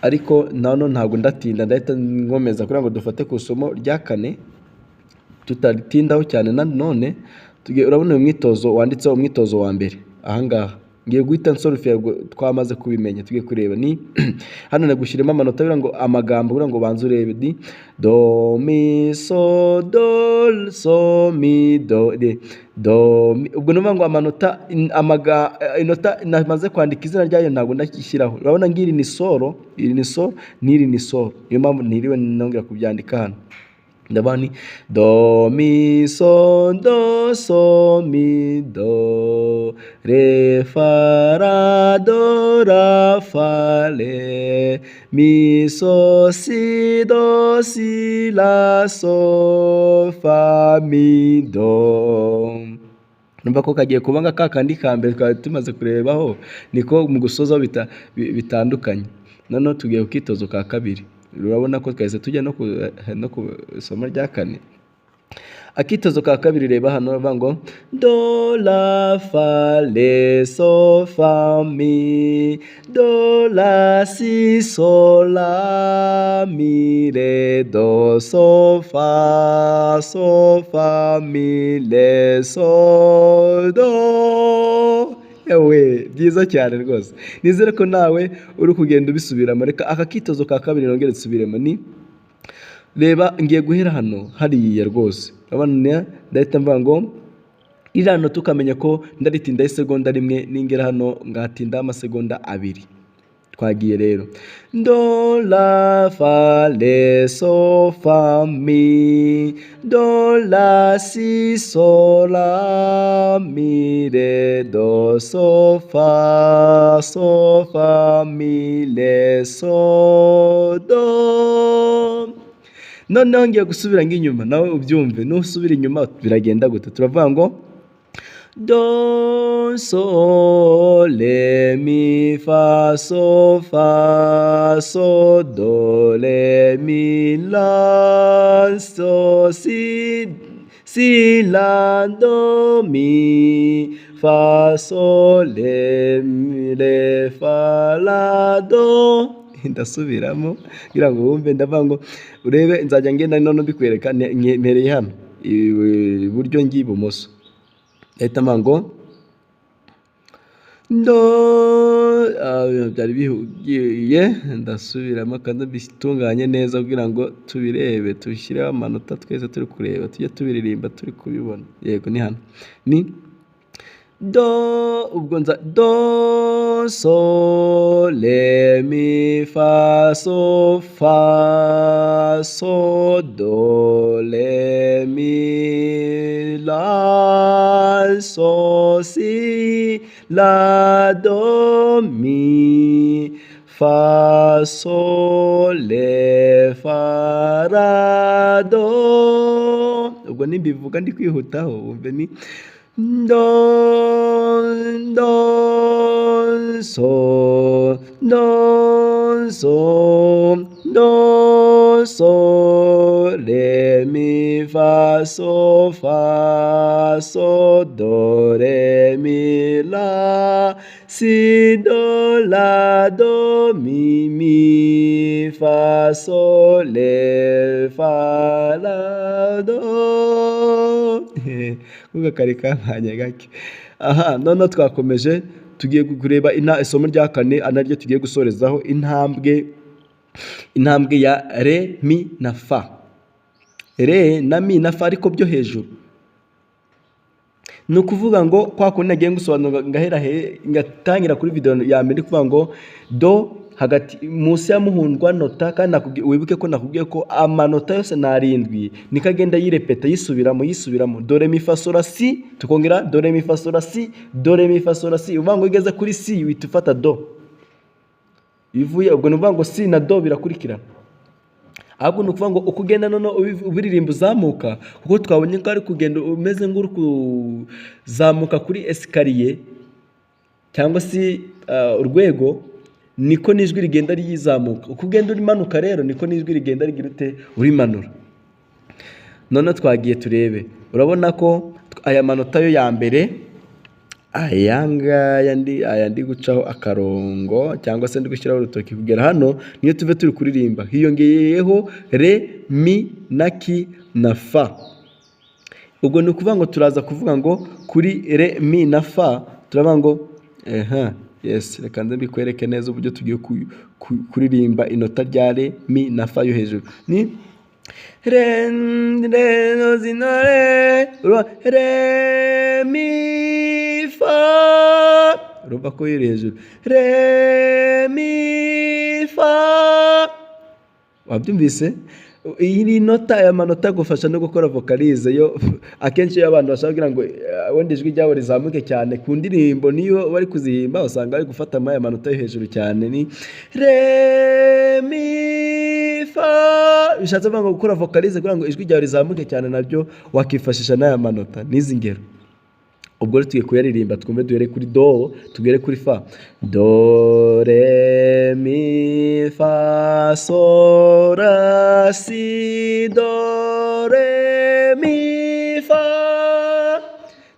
A: ariko nano ntabwo ndatinda, ndahita nkomeza kugira ngo dufate ku isomo rya 4 tutaritindaho cyane. Nanone urabona uyu mwitozo wanditseho umwitozo wa mbere ahangaha, ngiye guhita nsolve twamaze kubimenya. Tugiye kureba ni hano nagushyiremo amanota kugira ngo amagambo kugira ngo banze urebe di do mi so do so mi do de do. Ubwo numva ngo amanota inota namaze kwandika izina ryayo ntabwo ndakishyiraho. Urabona ngiri ni solo, iri ni so, n'iri ni solo, niyo mpamvu ntiriwe nongera kubyandika hano. Ndabani do mi so mi do re fa ra do ra fa le mi so si do si la so fa mi do. Numva ko kagiye kubanga kakandi kambere twari tumaze kurebaho, niko mu gusoza bitandukanye. None tugiye kukitozo ka kabiri. Urabona ko twahise tujya no ku isomo rya 4. Akitozo ka kabiri reba hano bavuga ngo do la fa le so fa mi do la si so la mi re do so fa mi le so do. Ewe byiza cyane rwose, nizere ko nawe uri kugenda ubisubiramo. Reka aka kitozo ka kabiri nongere nsubiremo ni reba, ngiye guhera hano hariya rwose. Urabona ndahita mvuga ngo irano tukamenya ko ndaritinda isegonda rimwe, ningera hano ngatinda amasegonda 2. Twagiye rero do la fa le so fa mi do la si so la mi re do so fa mi le so do. Noneho ngiye gusubira inyuma nawe ubyumve, nusubira inyuma biragenda gute. Turavuga ngo do so le mi fa so do le mi la so si la do mi fa so le mi re fa la do. Ndasubiramo kugira ngo wumve. Ndavuga ngo urebe, nzajya ngenda none mbikwereka mpereye hano iburyo ngiye ibumoso. Ahita mango do byari bihugiye, ndasubiramo kandi bitunganye neza kugira ngo tubirebe, tushyireho amanota twese turi kureba, tujye tubiririmba turi kubibona. Yego ni hano ni do, ubwo nza do so le mi fa so do le mi la so si la do mi fa sol le fa la do. Ubwo nimbivuga ndi kwihutaho wumve ni do do so do so do so re mi fa so do re mi la si do la do mi fa sol le fa la do. Kuga kari kampanye gake. Aha none twakomeje tugiye kureba isomo rya kane anaryo tugiye gusorezaho intambwe ya re mi na fa. Re na mi na fa ariko byo hejuru. Ni ukuvuga ngo kwa kundi nagiye gusobanura ngatangira kuri video ya mbere kuvuga ngo do hagati munsi ya muhundwa nota, kandi wibuke ko nakubwiye ko amanota yose na 7 nikagenda yirepeta yisubiramo do re mi fa sol la si, tukongera do re mi fa sol la si, do re mi fa sol la si. Uvuga ngo igeze kuri si uhita ufata do, ivuye ubwo nuvuga ngo si na do birakurikirana. Ahubwo ni ukuvuga ngo uko ugenda none ubiririmba uzamuka, kuko twabonye ko ari kugenda umeze nk'uri kuzamuka kuri esikariye cyangwa se urwego, niko n'ijwi rigenda riyizamuka. Uko ugenda urimanuka rero niko n'ijwi rigenda rigira ute urimanura. None twagiye turebe, urabona ko aya manota yo ya mbere aya ndi gucaho akarongo cyangwa se ndi gushyiraho urutoki kugera hano, niyo tuve turi kuririmba. Hiyongeyeho re mi na ki na fa. Ubwo ni ukuvuga ngo turaza kuvuga ngo kuri re mi na fa turavuga ngo yes, reka nze mbikwereke neza uburyo tugiye kuririmba inota rya re mi na fa yo hejuru. Ni re no zino re mi fa, urumva ko iri hejuru. Re mi fa, wabyumvise? Iyi nota, aya manota agufasha no gukora vocalize. Yo akenshi iyo abantu bashaka kugira ngo wenda ijwi ryabo rizamuke cyane ku ndirimbo, niyo bari kuzihimba usanga bari gufata aya manota yo hejuru cyane. Ni re mi fa, bishatse kuvuga ngo gukora vocalize kugira ngo ijwi ryawe rizamuke cyane nabyo wakifashisha n'aya manota n'izi ngero. Ubwo rero tugiye kuyaririmba, twumve duhere kuri do tugere kuri fa. Do re mi fa sol la si do re mi fa.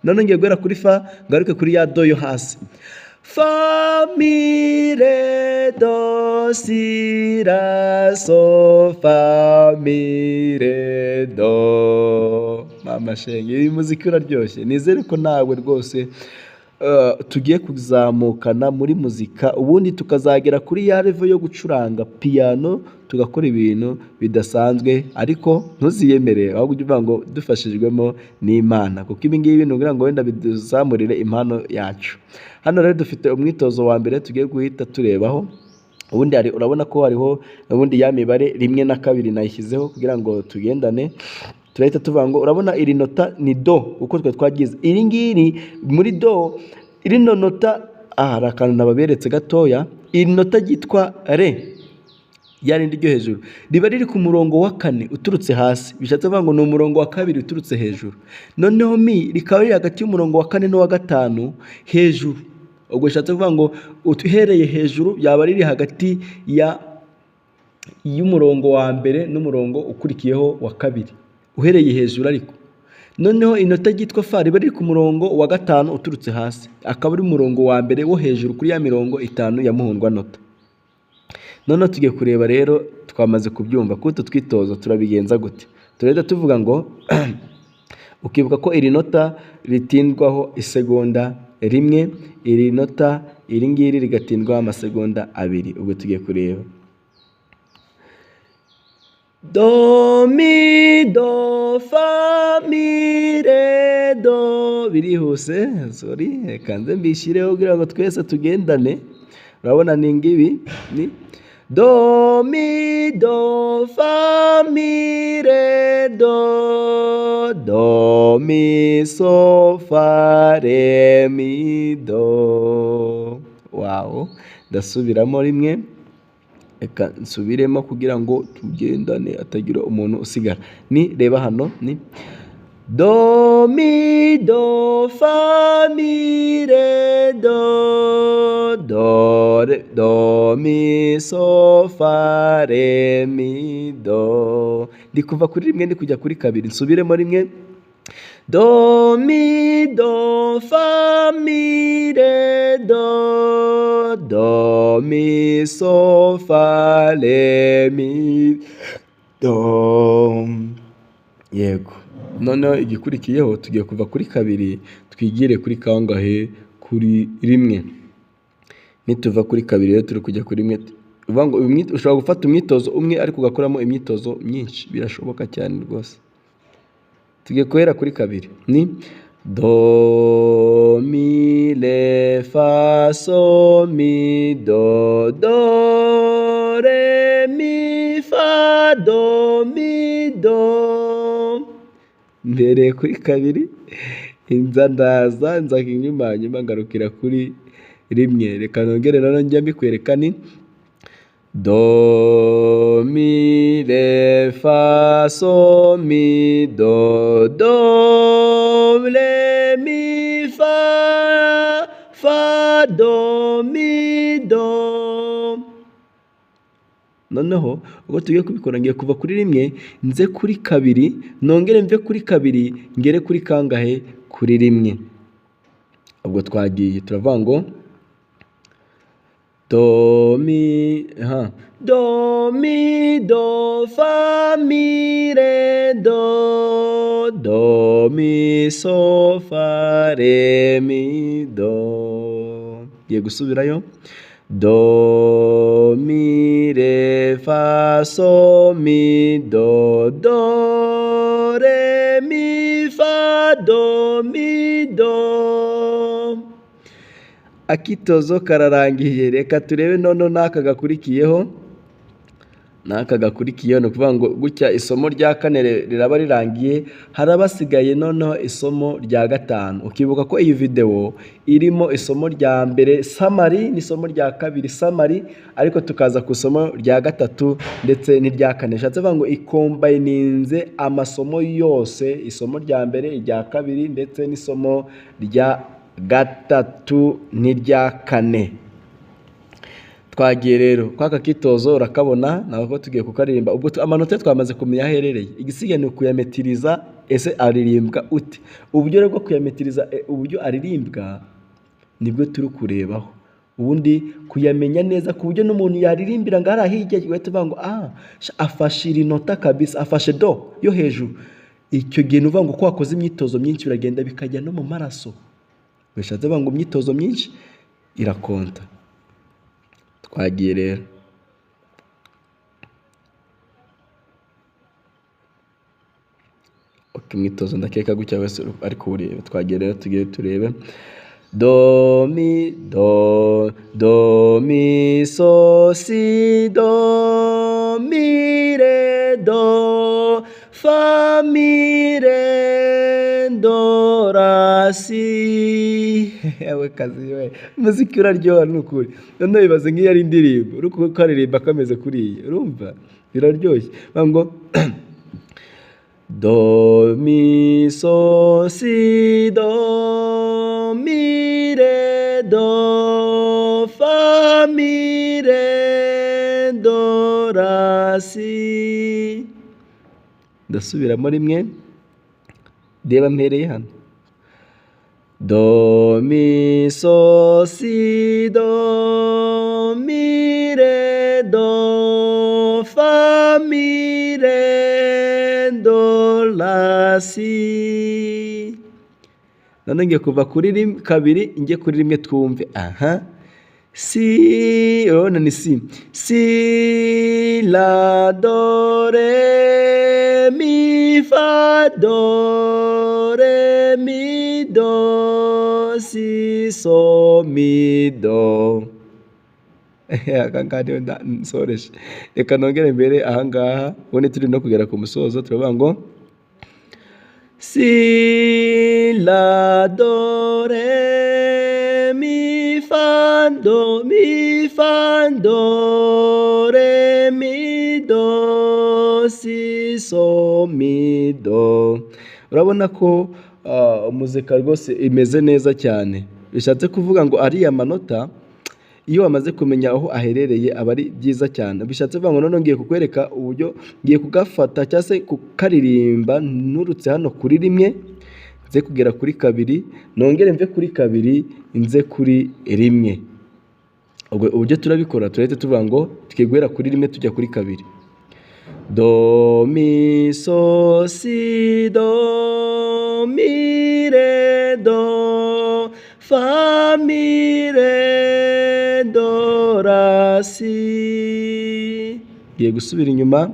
A: None ngiye guhera kuri fa ngaruke kuri ya do yo hasi. Fa mi re do si la so fa mi re do. Mama shenge, iyi muziki uraryoshye. Nizere ko nawe rwose tugiye kuzamukana muri muzika, ubundi tukazagera kuri ya level yo gucuranga piano tugakora ibintu bidasanzwe. Ariko ntuziyemere, ahubwo ujye uvuga ngo dufashijwemo n'Imana, kuko ibi ngibi nugira ngo wenda biduzamurire impano yacu. Hano rero dufite umwitozo wa mbere tugiye guhita turebaho. Ubundi urabona ko hariho ubundi ya mibare 1 na 2 nayishyizeho kugira ngo tugendane. Turahita tuvuga ngo urabona iri nota ni do uko twagize. Iri ngiri muri do, iri nota hari akantu nababeretse gatoya. Iri nota ryitwa re, yarindi ryo hejuru, riba riri ku murongo wa 4 uturutse hasi. Bishatse kuvuga ngo ni umurongo wa 2 uturutse hejuru. Noneho mi rikaba riri hagati y'umurongo wa 4 n'uwa 5 hejuru. Ubwo bishatse kuvuga ngo uhereye hejuru yaba riri hagati y'umurongo wa mbere n'umurongo ukurikiyeho wa 2, uhereye hejuru. Ariko noneho inota ryitwa fa riba riri ku murongo wa 5 uturutse hasi, akaba ari umurongo wa mbere wo hejuru kuri ya mirongo 5 ya muhundwa nota. Noneho tugiye kureba rero, twamaze kubyumva ko twitoza turabigenza gute. Turahita tuvuga ngo ukibuka ko iri nota ritindwaho isegonda 1, iri nota iri ngiri rigatindwaho amasegonda 2. Ubwo tugiye kureba do mi do fa mi re do. Birihuse, sorry, kanze mbishireho kugira ngo twese tugendane. Urabona ni ngibi, ni do mi do fa mi re do, do mi so fa re mi do. Wow, ndasubiramo rimwe. reka nsubiremo kugira ngo tugendane atagira umuntu usigara. Reba hano ni do mi do fa mi re do mi so fa re mi do. Ndi kuva kuri rimwe ndi kujya kuri kabiri, nsubiremo rimwe. Do mi do fa mi re do mi so fa re mi do. Yego, noneho igikurikiyeho tugiye kuva kuri kabiri twigire kuri kangahe? Kuri rimwe. Nituva kuri kabiri rero turi kujya kuri rimwe. Uvuga ngo ushobora gufata umwitozo umwe ariko ugakoramo imyitozo myinshi, birashoboka cyane rwose. Tugiye guhera kuri kabiri. Ni do mi re fa so mi do re mi fa do mi do. Mbereye kuri kabiri nza inyuma ngarukira kuri rimwe. Reka nongere noneho njya mbikwereka. Ni do mi re fa so mi do re mi fa do mi do. Noneho ubwo tugiye kubikora ngiye kuva kuri rimwe nze kuri kabiri, nongere mve kuri kabiri ngere kuri kangahe? Kuri rimwe. Ubwo twagiye turavuga ngo do mi do fa mi re do mi so fa re mi do. Ngiye gusubirayo. Do mi re fa so mi do re mi fa do mi do. Akitozo kararangiye. Reka turebe noneho n'aka gakurikiyeho. N'aka gakurikiyeho ni ukuvuga ngo gutya isomo rya kane riraba rirangiye, haraba hasigaye noneho isomo rya gatanu. Ukibuka ko iyi video irimo isomo rya mbere summary n'isomo rya kabiri summary, ariko tukaza ku isomo rya gatatu ndetse n'irya kane. Nshatse kuvuga ngo ikombayininze amasomo yose, isomo rya mbere, irya kabiri ndetse n'isomo rya gatatu n'irya kane. Twagiye rero kwaka kitozo urakabona nawe ko tugiye kukaririmba. Ubwo amanota twamaze kumenya aherereye, igisigaye ni kuyametiriza. Ese aririmbwa ute? Uburyo rero bwo kuyametiriza uburyo aririmbwa nibwo turi kurebaho, ubundi kuyamenya neza ku buryo n'umuntu yaririmbira ngo ari hirya uhita uvuga ngo afashe iri nota kabisa, afashe do yo hejuru. Icyo gihe uvuga ngo ko wakoze imyitozo myinshi biragenda bikajya no mu maraso. Bishatse kuvuga ngo imyitozo myinshi irakonta. Twagiye rero. Imyitozo ndakeka gutya wese ariko urebe. Twagiye rero tugiye turebe. Do mi so si do mi re do fa mi re do ra si. Ewe kazi we, muziki uraryoha n'ukuri. Noneho bibaze nk'iyo ari indirimbo uri kukaririmba kameze kuriya, urumva biraryoshye. Ngo do mi so si do mi re do fa mi re do ra si. Ndasubiramo rimwe, reba mpereye hano. Do mi so si do mi re do fa mi re do la si. None ngiye kuva kuri kabiri njye kuri rimwe twumve. Si, urabona ni si. Si la do re mi fa do re mi do si so mi do. Ahangaha niyo nsoreshe. Reka nongere mbere ahangaha ubundi turi no kugera ku musozo turavuga ngo si la do re mi fa do re urabona ko muzika rwose imeze neza cyane, bishatse kuvuga ngo ariya manota iyo wamaze kumenya aho aherereye aba ari byiza cyane. Bishatse kuvuga ngo noneho ngiye kukwereka uburyo ngiye kugafata cyangwa se kukaririmba nturutse hano kuri rimwe nze kugera kuri kabiri, nongere mve kuri kabiri nze kuri rimwe. Ubwo uburyo turabikora turahita tuvuga ngo twiguhera kuri rimwe tujya kuri kabiri. Do mi so si do mi re do fa mi re do ra si. Ngiye gusubira inyuma.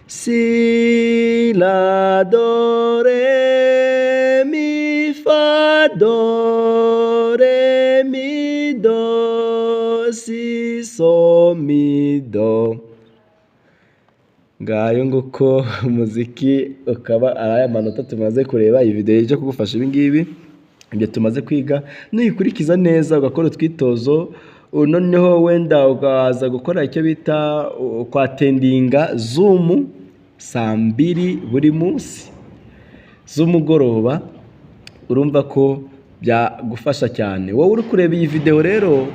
A: Si la do re mi fa do re mi do si so mi do. Ngayo nguko umuziki ukaba ari aya manota tumaze kureba. Iyi video ije kugufasha ibi ngibi ibyo tumaze kwiga, nuyikurikiza neza ugakora utwitozo, noneho wenda ukaza gukora icyo bita kwatendinga Zoom saa 2 buri munsi z'umugoroba, urumva ko byagufasha cyane. Wowe uri kureba iyi video rero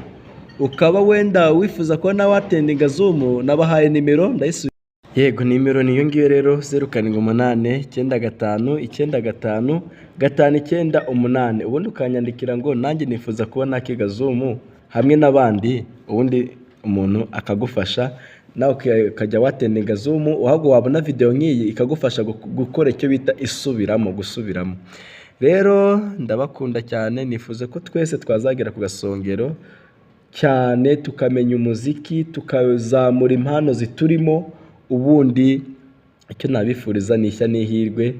A: ukaba wenda wifuza ko nawe watendinga Zoom, nabahaye nimero ndayisubiza. Yego, nimero niyo ngiyo rero 0789955598, ubundi ukanyandikira ngo nanjye nifuza kuba nakiga Zoom hamwe n'abandi, ubundi umuntu akagufasha nawe ukajya watendinga Zoom. Ahubwo wabona video nk'iyi ikagufasha gukora icyo bita gusubiramo. Rero ndabakunda cyane, nifuza ko twese twazagera ku gasongero cyane, tukamenya umuziki, tukazamura impano ziturimo. Ubundi icyo nabifuriza ni ishya n'ihirwe,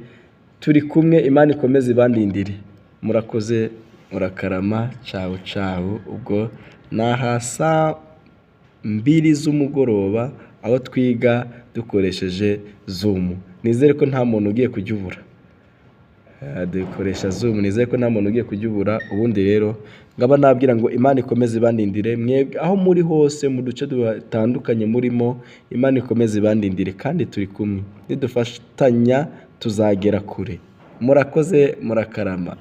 A: turi kumwe, Imana ikomeze ibandindire. Murakoze, murakarama, ciao ciao. Ubwo naha saa 2 z'umugoroba aho twiga dukoresheje Zoom. Nizere ko nta muntu ugiye kujya ubura. Dukoresha Zoom, nizere ko nta muntu ugiye kujya ubura. Ubundi rero ngaba nabwira ngo Imana ikomeze ibandindire, mwebwe aho muri hose mu duce dutandukanye murimo, Imana ikomeze ibandindire kandi turi kumwe. Nidufatanya tuzagera kure. Murakoze, murakarama.